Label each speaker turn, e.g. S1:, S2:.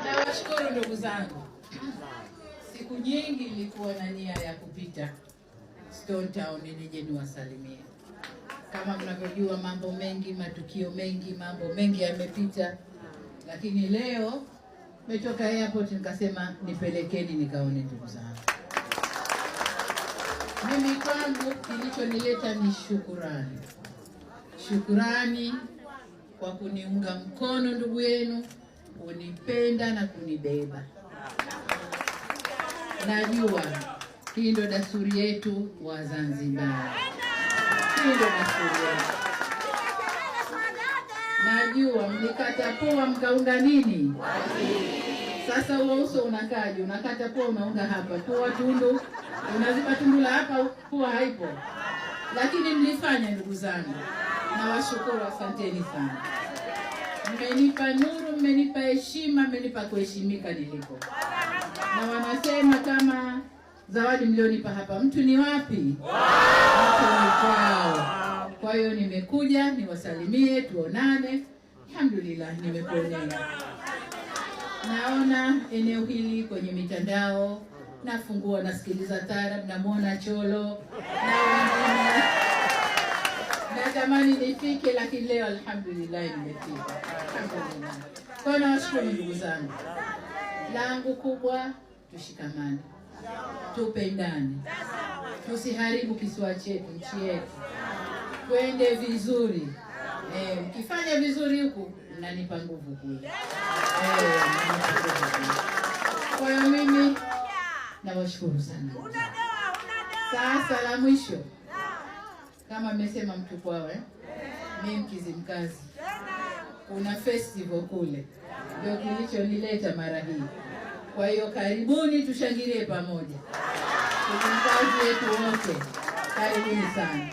S1: Nawashukuru ndugu zangu. Siku nyingi nilikuwa na nia ya kupita Stone Town nije niwasalimie. Kama mnavyojua mambo mengi, matukio mengi, mambo mengi yamepita. Lakini leo nimetoka airport nikasema nipelekeni nikaone ndugu zangu. Mimi kwangu kilichonileta ni shukurani. Shukurani kwa kuniunga mkono ndugu yenu, kunipenda na kunibeba. Najua hii ndio desturi yetu wa Zanzibar. Hii ndio desturi yetu. Najua mlikata pua mkaunga nini? Sasa huo uso unakaje? Unakata pua unaunga hapa. Pua tundu, unaziba tundu la hapa, pua haipo. Lakini mlifanya ndugu zangu. Nawashukuru, asanteni sana. Mmenipa nuru, mmenipa heshima, mmenipa kuheshimika niliko. Na wanasema kama zawadi mlionipa hapa, mtu ni wapi? Mtu ni kwao. Kwa hiyo nimekuja niwasalimie, tuonane. Alhamdulillah nimeponea. Naona eneo hili kwenye mitandao, nafungua nasikiliza taarab, namuona Cholo. Natamani nifike lakini leo alhamdulillah nimefika. Alhamdulillah. Kwa nawashukuru ndugu zangu. Langu kubwa tushikamane. Tupendane. Tusiharibu kisiwa chetu, nchi yetu. Twende vizuri. Mkifanya vizuri huku mnanipa nguvu kule. Kwa hiyo mimi nawashukuru sana. Sasa la mwisho, kama mmesema mtu kwao, mimi Mkizimkazi, kuna festival kule, ndio kilichonileta mara hii. Kwa hiyo karibuni tushangilie pamoja. Kizimkazi yetu wote, karibuni sana.